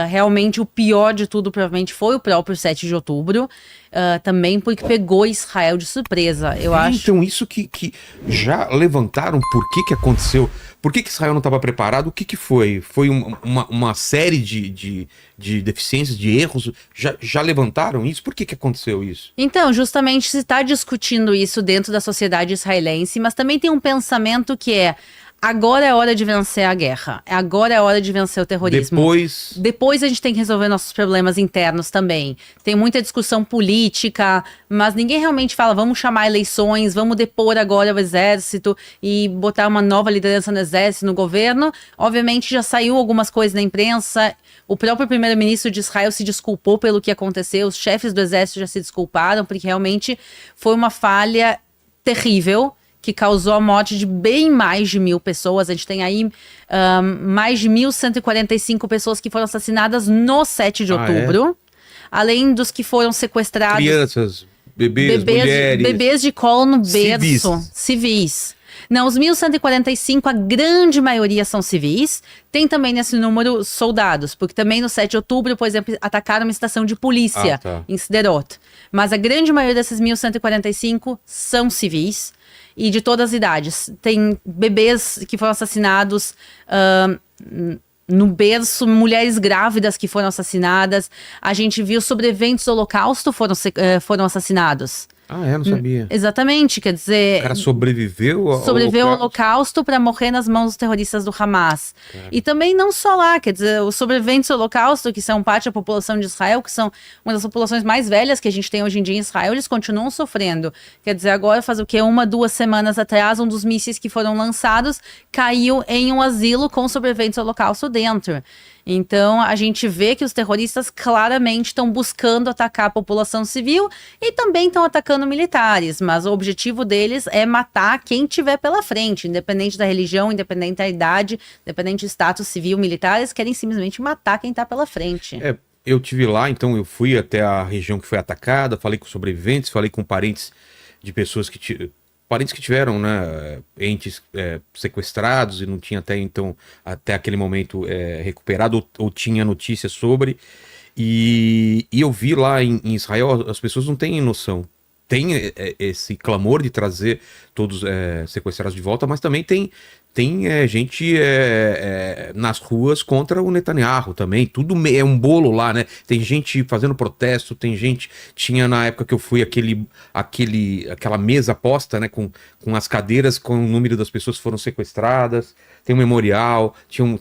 Realmente o pior de tudo provavelmente foi o próprio 7 de outubro, também porque pegou Israel de surpresa, eu acho. Então, isso que já levantaram por que aconteceu? Por que Israel não estava preparado? O que foi? Foi uma série de deficiências, de erros? Já levantaram isso? Por que aconteceu isso? Então, justamente se está discutindo isso dentro da sociedade israelense, mas também tem um pensamento que é: agora é hora de vencer a guerra, agora é hora de vencer o terrorismo. Depois a gente tem que resolver nossos problemas internos também. Tem muita discussão política, mas ninguém realmente fala: vamos chamar eleições, vamos depor agora o exército e botar uma nova liderança no exército, no governo. Obviamente já saiu algumas coisas na imprensa, o próprio primeiro-ministro de Israel se desculpou pelo que aconteceu, os chefes do exército já se desculparam, porque realmente foi uma falha terrível, que causou a morte de bem mais de 1.000 pessoas. A gente tem aí mais de 1.145 pessoas que foram assassinadas no 7 de outubro. Além dos que foram sequestrados. Crianças, bebês, mulheres. Bebês de colo no berço. Civis. Não, os 1.145, a grande maioria são civis. Tem também nesse número soldados, porque também no 7 de outubro, por exemplo, atacaram uma estação de polícia em Sderot. Mas a grande maioria desses 1.145 são civis. E de todas as idades. Tem bebês que foram assassinados no berço, mulheres grávidas que foram assassinadas. A gente viu sobreviventes do Holocausto foram assassinados. Ah, não sabia. Exatamente, quer dizer... O cara sobreviveu ao Holocausto para morrer nas mãos dos terroristas do Hamas. Cara. E também não só lá, quer dizer, os sobreviventes do Holocausto, que são parte da população de Israel, que são uma das populações mais velhas que a gente tem hoje em dia em Israel, eles continuam sofrendo. Quer dizer, agora faz o quê? 2 semanas atrás, um dos mísseis que foram lançados caiu em um asilo com sobreviventes do Holocausto dentro. Então, a gente vê que os terroristas claramente estão buscando atacar a população civil e também estão atacando militares, mas o objetivo deles é matar quem tiver pela frente, independente da religião, independente da idade, independente do status civil, militares querem simplesmente matar quem está pela frente. Eu tive lá, então eu fui até a região que foi atacada, falei com sobreviventes, falei com parentes de pessoas que tiveram, né, entes sequestrados e não tinha até aquele momento recuperado ou tinha notícia sobre. E eu vi lá em Israel, as pessoas não têm noção. Tem esse clamor de trazer todos sequestrados de volta, mas também tem gente nas ruas contra o Netanyahu também. Tudo é um bolo lá, né? Tem gente fazendo protesto, tem gente... Tinha na época que eu fui aquela mesa posta, né? Com as cadeiras, com o número das pessoas que foram sequestradas. Tem um memorial, tinham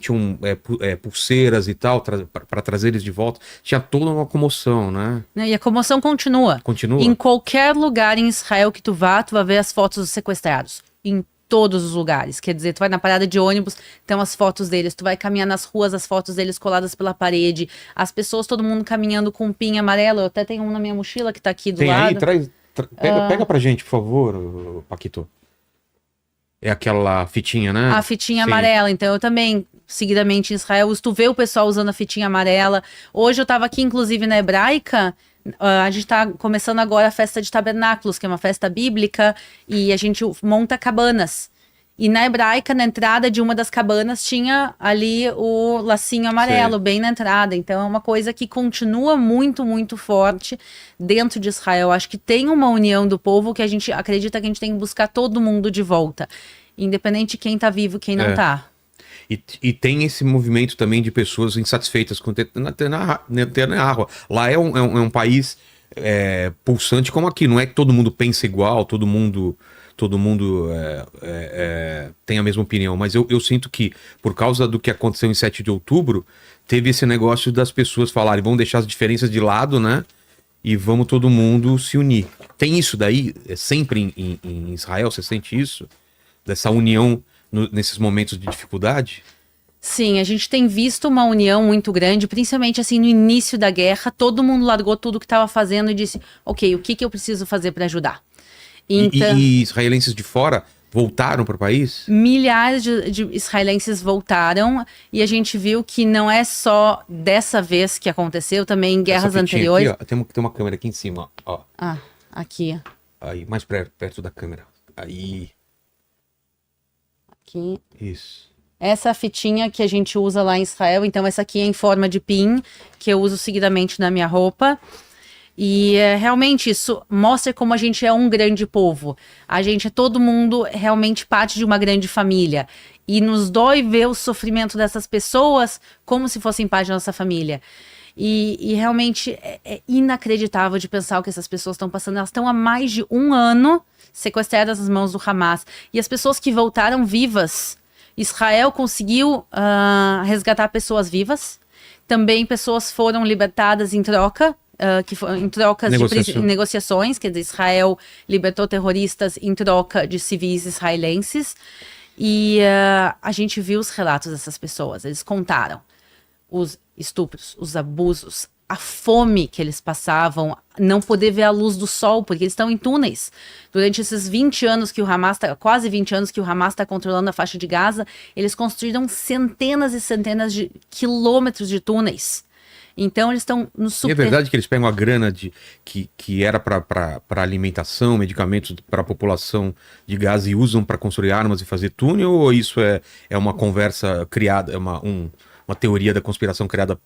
pulseiras e tal, para trazer eles de volta. Tinha toda uma comoção, né? E a comoção continua. Continua? Em qualquer lugar em Israel que tu vai ver as fotos dos sequestrados. Em todos os lugares. Quer dizer, tu vai na parada de ônibus, tem umas fotos deles. Tu vai caminhar nas ruas, as fotos deles coladas pela parede. As pessoas, todo mundo caminhando com um pin amarelo. Eu até tenho um na minha mochila que tá aqui do lado. Tem aí, pega pra gente, por favor, Paquito. É aquela fitinha, né? A fitinha amarela. Então eu também, seguidamente em Israel, tu vê o pessoal usando a fitinha amarela. Hoje eu tava aqui, inclusive, na Hebraica. A gente tá começando agora a festa de tabernáculos, que é uma festa bíblica, e a gente monta cabanas. E na Hebraica, na entrada de uma das cabanas, tinha ali o lacinho amarelo, bem na entrada. Então é uma coisa que continua muito, muito forte dentro de Israel. Acho que tem uma união do povo que a gente acredita que a gente tem que buscar todo mundo de volta, independente de quem tá vivo e quem não tá. E tem esse movimento também de pessoas insatisfeitas com Netanyahu. Lá é um país pulsante como aqui. Não é que todo mundo pensa igual, todo mundo tem a mesma opinião. Mas eu sinto que, por causa do que aconteceu em 7 de outubro, teve esse negócio das pessoas falarem: vamos deixar as diferenças de lado, né? E vamos todo mundo se unir. Tem isso daí sempre em Israel? Você sente isso? Dessa união nesses momentos de dificuldade? Sim, a gente tem visto uma união muito grande, principalmente assim no início da guerra. Todo mundo largou tudo que estava fazendo e disse: ok, o que eu preciso fazer para ajudar? Então, e israelenses de fora voltaram para o país? Milhares de israelenses voltaram, e a gente viu que não é só dessa vez que aconteceu, também em guerras anteriores. Aqui, ó, tem uma câmera aqui em cima, ó. Ah, aqui. Aí, mais perto da câmera. Aí. Aqui. Isso. Essa é a fitinha que a gente usa lá em Israel. Então, essa aqui é em forma de pin, que eu uso seguidamente na minha roupa. E realmente isso mostra como a gente é um grande povo. A gente é todo mundo realmente parte de uma grande família. E nos dói ver o sofrimento dessas pessoas como se fossem parte da nossa família. E realmente é inacreditável de pensar o que essas pessoas estão passando. Elas estão há mais de 1 ano sequestradas nas mãos do Hamas. E as pessoas que voltaram vivas, Israel conseguiu resgatar pessoas vivas. Também pessoas foram libertadas em troca. Em trocas de negociações, quer dizer, Israel libertou terroristas em troca de civis israelenses. E a gente viu os relatos dessas pessoas, eles contaram os estupros, os abusos, a fome que eles passavam, não poder ver a luz do sol, porque eles estão em túneis. Durante esses 20 anos que o Hamas quase 20 anos que o Hamas está controlando a faixa de Gaza, eles construíram centenas e centenas de quilômetros de túneis. Então eles estão no É verdade que eles pegam a grana que era para alimentação, medicamentos para a população de Gaza e usam para construir armas e fazer túnel? Ou isso é uma conversa criada, é uma teoria da conspiração criada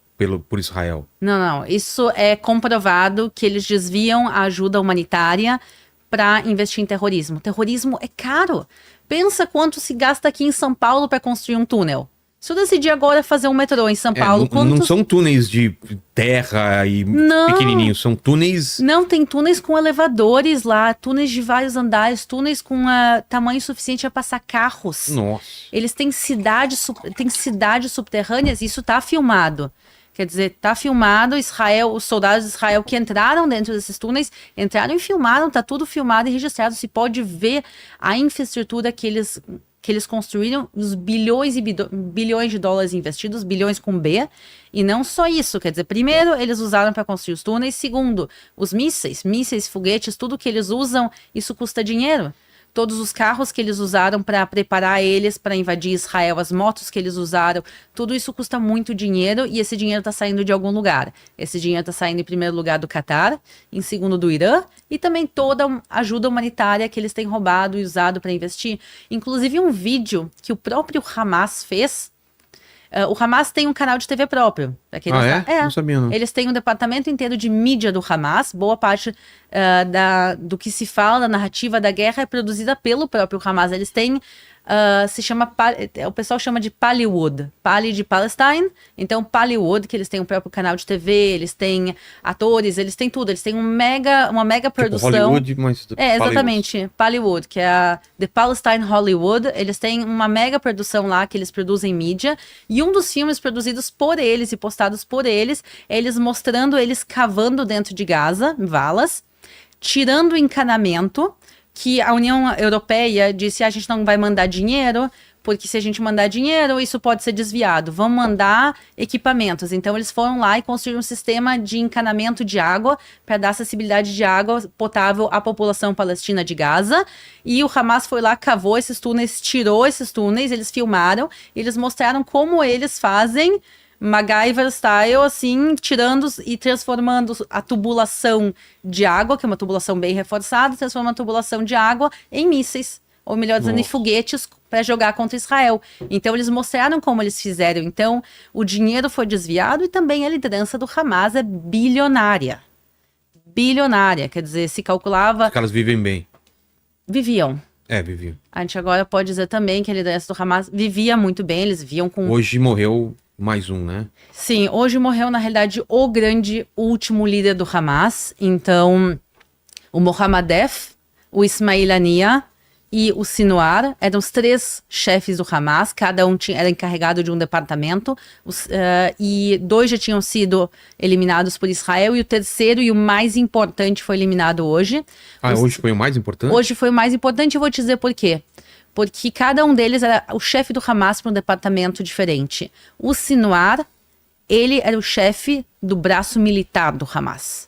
por Israel? Não. Isso é comprovado que eles desviam a ajuda humanitária para investir em terrorismo. Terrorismo é caro. Pensa quanto se gasta aqui em São Paulo para construir um túnel. Se eu decidir agora fazer um metrô em São Paulo... Não são túneis de terra e pequenininhos, são túneis... Não, tem túneis com elevadores lá, túneis de vários andares, túneis com tamanho suficiente para passar carros. Nossa. Eles têm cidades subterrâneas, isso tá filmado. Quer dizer, tá filmado, os soldados de Israel que entraram dentro desses túneis, entraram e filmaram, tá tudo filmado e registrado. Se pode ver a infraestrutura que eles construíram, os bilhões e bilhões de dólares investidos, bilhões com B, e não só isso, quer dizer, primeiro, eles usaram para construir os túneis, segundo, os mísseis, foguetes, tudo que eles usam, isso custa dinheiro. Todos os carros que eles usaram para preparar eles para invadir Israel, as motos que eles usaram, tudo isso custa muito dinheiro e esse dinheiro está saindo de algum lugar. Esse dinheiro está saindo em primeiro lugar do Catar, em segundo do Irã e também toda a ajuda humanitária que eles têm roubado e usado para investir. Inclusive um vídeo que o próprio Hamas fez. O Hamas tem um canal de TV próprio. Não sabia, não. Eles têm um departamento inteiro de mídia do Hamas. Boa parte do que se fala, da narrativa da guerra, é produzida pelo próprio Hamas. Eles têm, o pessoal chama de Pallywood. Pali de Palestine. Então, Pallywood, que eles têm o próprio canal de TV, eles têm atores, eles têm tudo. Eles têm uma mega produção. Tipo Hollywood, mas... exatamente. Pallywood, que é a The Palestine Hollywood. Eles têm uma mega produção lá que eles produzem mídia. E um dos filmes produzidos por eles e postados por eles, é eles mostrando eles cavando dentro de Gaza, valas, tirando o encanamento, que a União Europeia disse, a gente não vai mandar dinheiro, porque se a gente mandar dinheiro, isso pode ser desviado. Vamos mandar equipamentos. Então, eles foram lá e construíram um sistema de encanamento de água para dar acessibilidade de água potável à população palestina de Gaza. E o Hamas foi lá, cavou esses túneis, tirou esses túneis, eles filmaram, eles mostraram como eles fazem MacGyver style, assim, tirando e transformando a tubulação de água, que é uma tubulação bem reforçada, transformando a tubulação de água em mísseis, ou melhor dizendo, em foguetes para jogar contra Israel. Então, eles mostraram como eles fizeram. Então, o dinheiro foi desviado e também a liderança do Hamas é bilionária. Bilionária, quer dizer, se calculava... Os caras vivem bem. Viviam. Viviam. A gente agora pode dizer também que a liderança do Hamas vivia muito bem, eles viviam com... Hoje morreu... mais um, né? Sim, hoje morreu, na realidade, o grande último líder do Hamas. Então, o Mohammadef, o Ismail Haniyeh e o Sinwar eram os 3 chefes do Hamas. Cada um era encarregado de um departamento. E 2 já tinham sido eliminados por Israel. E o terceiro e o mais importante foi eliminado hoje. Hoje foi o mais importante? Hoje foi o mais importante e vou te dizer por quê. Porque cada um deles era o chefe do Hamas para um departamento diferente. O Sinwar, ele era o chefe do braço militar do Hamas.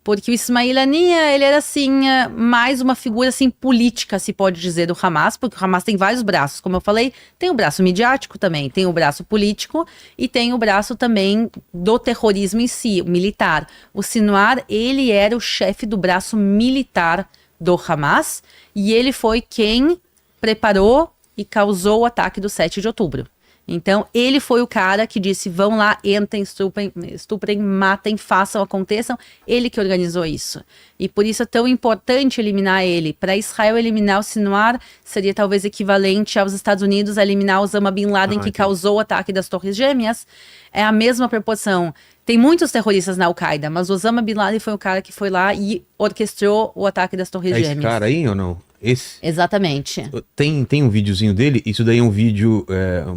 Porque o Ismail Haniyeh, ele era assim, mais uma figura assim, política, se pode dizer, do Hamas, porque o Hamas tem vários braços. Como eu falei, tem o braço midiático também, tem o braço político e tem o braço também do terrorismo em si, o militar. O Sinwar, ele era o chefe do braço militar do Hamas e ele foi quem preparou e causou o ataque do 7 de outubro. Então, ele foi o cara que disse, vão lá, entrem, estuprem, matem, façam, aconteçam. Ele que organizou isso. E por isso é tão importante eliminar ele. Para Israel eliminar o Sinwar, seria talvez equivalente aos Estados Unidos a eliminar Osama Bin Laden, que causou o ataque das Torres Gêmeas. É a mesma proporção. Tem muitos terroristas na Al-Qaeda, mas Osama Bin Laden foi o cara que foi lá e orquestrou o ataque das Torres Gêmeas. Esse cara aí ou não? Esse? Exatamente. Tem um videozinho dele, isso daí é um vídeo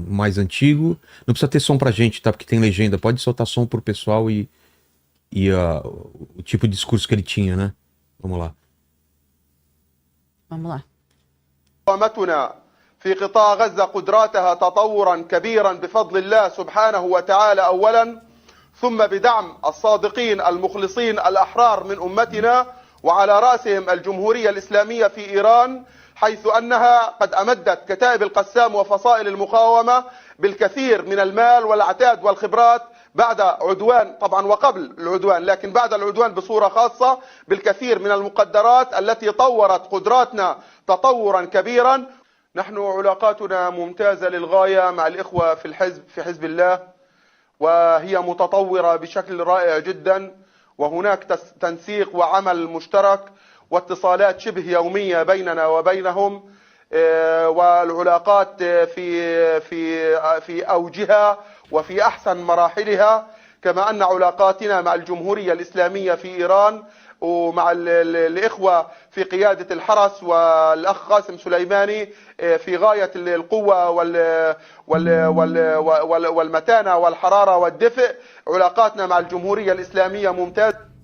mais antigo. Não precisa ter som pra gente, tá? Porque tem legenda. Pode soltar som pro pessoal e o tipo de discurso que ele tinha, né? Vamos lá. Vamos lá. قامتنا في قطاع غزة قدراتها تطورا كبيرا بفضل الله سبحانه وتعالى أولا ثم بدعم الصادقين المخلصين الأحرار من أمتنا وعلى رأسهم الجمهورية الإسلامية في إيران حيث أنها قد أمدت كتائب القسام وفصائل المقاومة بالكثير من المال والعتاد والخبرات بعد عدوان طبعا وقبل العدوان لكن بعد العدوان بصورة خاصة بالكثير من المقدرات التي طورت قدراتنا تطورا كبيرا. نحن علاقاتنا ممتازة للغاية مع الإخوة في حزب الله وهي متطورة بشكل رائع جدا وهناك تنسيق وعمل مشترك واتصالات شبه يومية بيننا وبينهم والعلاقات في أوجها وفي أحسن مراحلها كما أن علاقاتنا مع الجمهورية الإسلامية في إيران ومع الإخوة في قيادة الحرس والأخ قاسم سليماني في غاية القوة والمتانة والحرارة والدفء. علاقاتنا مع الجمهورية الإسلامية ممتازة.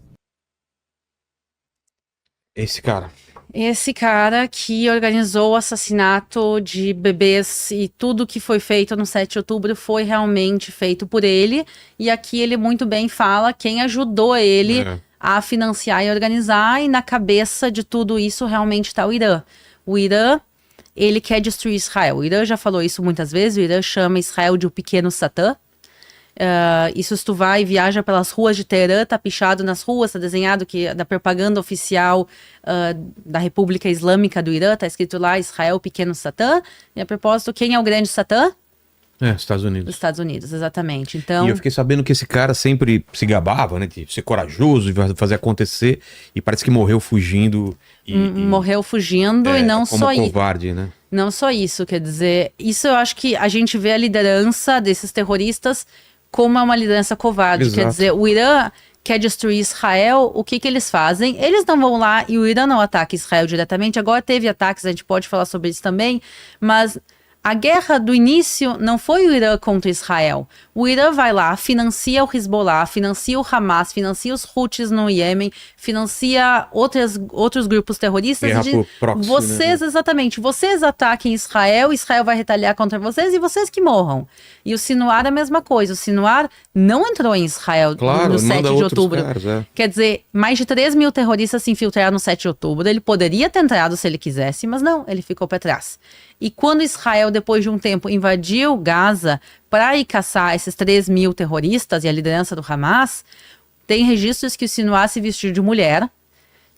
Esse cara que organizou o assassinato de bebês e tudo que foi feito no 7 de outubro foi realmente feito por ele. E aqui ele muito bem fala quem ajudou ele a financiar e organizar. E na cabeça de tudo isso realmente está o Irã. O Irã, ele quer destruir Israel. O Irã já falou isso muitas vezes. O Irã chama Israel de o pequeno Satã. Isso se tu vai e viaja pelas ruas de Teherã, tá pichado nas ruas, tá desenhado que da propaganda oficial da República Islâmica do Irã, tá escrito lá Israel pequeno Satã. E a propósito, quem é o grande Satã? Estados Unidos. Os Estados Unidos, exatamente. Então, e eu fiquei sabendo que esse cara sempre se gabava, né, de ser corajoso, de fazer acontecer, e parece que morreu fugindo. Morreu fugindo e não só isso. Como covarde, né? Não só isso, quer dizer, isso eu acho que a gente vê a liderança desses terroristas como é uma liderança covarde. Exato. Quer dizer, o Irã quer destruir Israel, o que eles fazem? Eles não vão lá e o Irã não ataca Israel diretamente. Agora teve ataques, a gente pode falar sobre isso também, mas a guerra do início não foi o Irã contra Israel. O Irã vai lá, financia o Hezbollah, financia o Hamas, financia os Houthis no Iêmen, financia outros grupos terroristas. Vocês, né? Exatamente, vocês ataquem Israel, Israel vai retaliar contra vocês e vocês que morram. E o Sinwar é a mesma coisa. O Sinwar não entrou em Israel no 7 de outubro. Caras, Quer dizer, mais de 3 mil terroristas se infiltraram no 7 de outubro. Ele poderia ter entrado se ele quisesse, mas não, ele ficou para trás. E quando Israel, depois de um tempo, invadiu Gaza para ir caçar esses 3 mil terroristas e a liderança do Hamas, tem registros que o Sinwar se vestiu de mulher.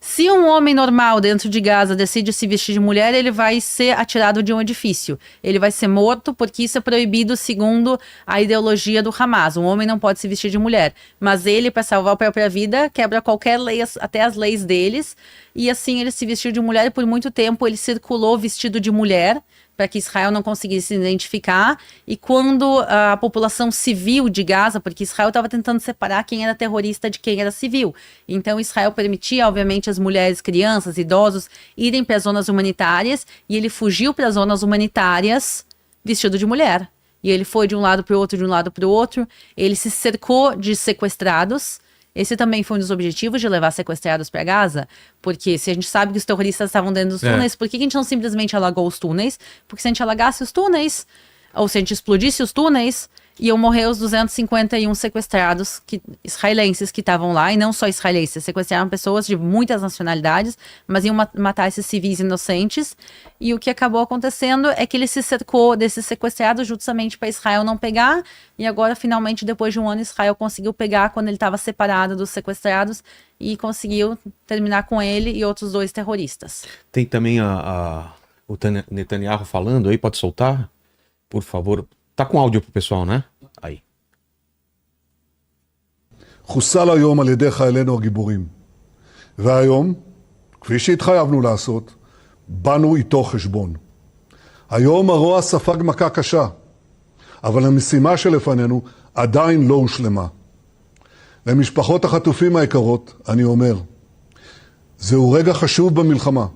Se um homem normal dentro de Gaza decide se vestir de mulher, ele vai ser atirado de um edifício. Ele vai ser morto porque isso é proibido segundo a ideologia do Hamas. Um homem não pode se vestir de mulher. Mas ele, para salvar a própria vida, quebra qualquer lei, até as leis deles. E assim ele se vestiu de mulher e por muito tempo ele circulou vestido de mulher para que Israel não conseguisse se identificar. E quando a população civil de Gaza, porque Israel estava tentando separar quem era terrorista de quem era civil. Então Israel permitia, obviamente, as mulheres, crianças, idosos irem para as zonas humanitárias e ele fugiu para as zonas humanitárias vestido de mulher. E ele foi de um lado para o outro, de um lado para o outro. Ele se cercou de sequestrados. Esse também foi um dos objetivos de levar sequestrados para Gaza, porque se a gente sabe que os terroristas estavam dentro dos túneis, por que a gente não simplesmente alagou os túneis? Porque se a gente alagasse os túneis, ou se a gente explodisse os túneis, iam morrer os 251 sequestrados israelenses que estavam lá, e não só israelenses, sequestraram pessoas de muitas nacionalidades, mas iam matar esses civis inocentes, e o que acabou acontecendo é que ele se cercou desses sequestrados justamente para Israel não pegar, e agora finalmente depois de um ano Israel conseguiu pegar quando ele estava separado dos sequestrados, e conseguiu terminar com ele e outros 2 terroristas. Tem também o Netanyahu falando aí, pode soltar? Por favor. Tá com áudio pro pessoal, né? Aí. חוסל היום על ידי חיילינו הגיבורים. והיום, כפי שהתחייבנו לעשות, באנו איתו חשבון. היום הרוע ספג מכה קשה, אבל המשימה שלפנינו עדיין לא הושלמה. למשפחות החטופים היקרות, אני אומר, זהו רגע חשוב במלחמה.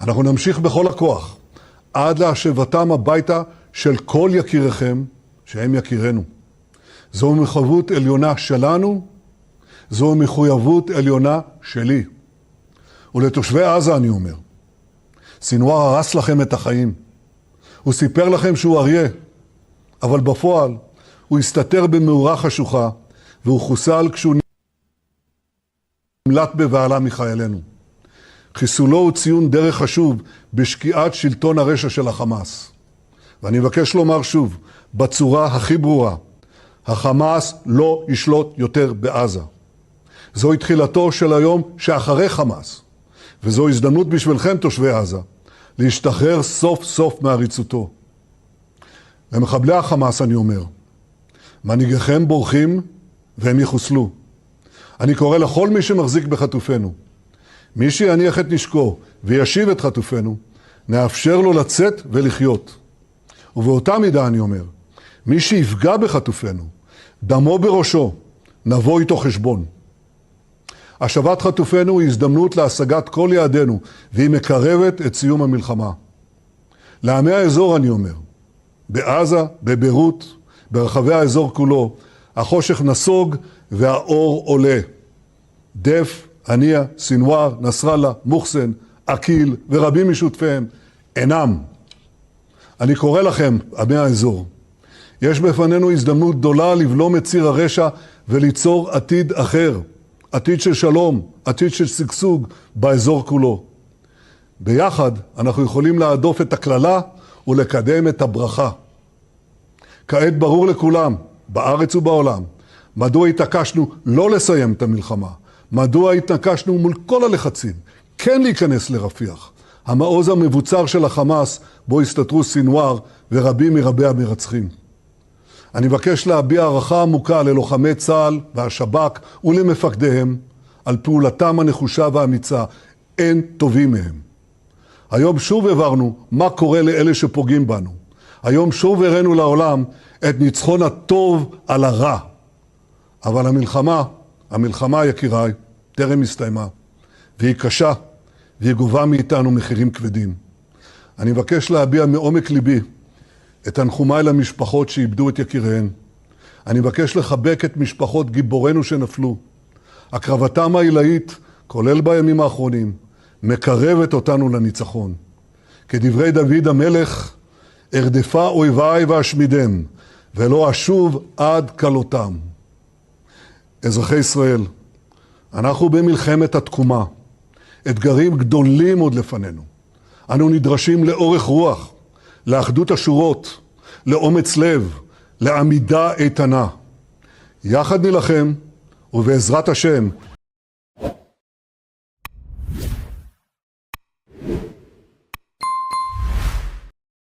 אנחנו נמשיך בכל הכוח, עד להשבתם הביתה של כל יקיריכם, שהם יקירנו. זו מחויבות עליונה שלנו, זו מחויבות עליונה שלי. ולתושבי עזה אני אומר, סינואר הרס לכם את החיים. הוא סיפר לכם שהוא אריה, אבל בפועל הוא הסתתר במאורה חשוכה, והוא חוסל כשהוא נמלט בבעלה מחיילינו. חיסולו הוא ציון דרך חשוב בשקיעת שלטון הרשע של החמאס. ואני מבקש לומר שוב, בצורה הכי ברורה, החמאס לא ישלוט יותר בעזה. זוהי תחילתו של היום שאחרי חמאס, וזו הזדמנות בשבילכם תושבי עזה, להשתחרר סוף סוף מעריצותו. למחבלי החמאס אני אומר, מנהיגיכם בורחים והם יחוסלו. אני קורא לכל מי שמחזיק בחטופינו, מי שיניח את נשקו וישיב את חטופינו, נאפשר לו לצאת ולחיות. ובאותה מידה אני אומר, מי שיפגע בחטופינו, דמו בראשו, נבוא איתו חשבון. השבת חטופינו היא הזדמנות להשגת כל יעדינו, והיא מקרבת את סיום המלחמה. לעמי האזור אני אומר, בעזה, בביירות, ברחבי האזור כולו, החושך נסוג והאור עולה. דף, הנייה, סינואר, נסראללה, מוחסן, אקיל ורבים משותפיהם אינם. אני קורא לכם, עמי האזור, יש בפנינו הזדמנות גדולה לבלום את ציר הרשע וליצור עתיד אחר, עתיד של שלום, עתיד של שגשוג באזור כולו. ביחד אנחנו יכולים להדוף את הכללה ולקדם את הברכה. כעת ברור לכולם, בארץ ובעולם, מדוע התעקשנו לא לסיים את המלחמה, מדוע התעקשנו מול כל הלחצים, כן להיכנס לרפיח, המעוז המבוצר של החמאס בו הסתתרו סינואר ורבים מרבי המרצחים. אני מבקש להביע הערכה עמוקה ללוחמי צה"ל והשב"כ ולמפקדיהם על פעולתם הנחושה והאמיצה, אין טובים מהם. היום שוב הבהרנו מה קורה לאלה שפוגעים בנו. היום שוב הראינו לעולם את ניצחון הטוב על הרע. אבל המלחמה יקיריי, טרם הסתיימה, והיא קשה, והיא גובה מאיתנו מחירים כבדים. אני מבקש להביע מעומק ליבי את תנחומיי למשפחות שאיבדו את יקיריהן. אני מבקש לחבק את משפחות גיבורינו שנפלו. הקרבתם העילאית, כולל בימים האחרונים, מקרבת אותנו לניצחון. כדברי דוד המלך, ארדפה אויביי ואשמידם, ולא אשוב עד כלותם. אזרחי ישראל, אנחנו במלחמת התקומה. אתגרים גדולים עוד לפנינו. אנו נדרשים לאורך רוח, לאחדות השורות, לאומץ לב, לעמידה איתנה. יחד נלחם, ובעזרת השם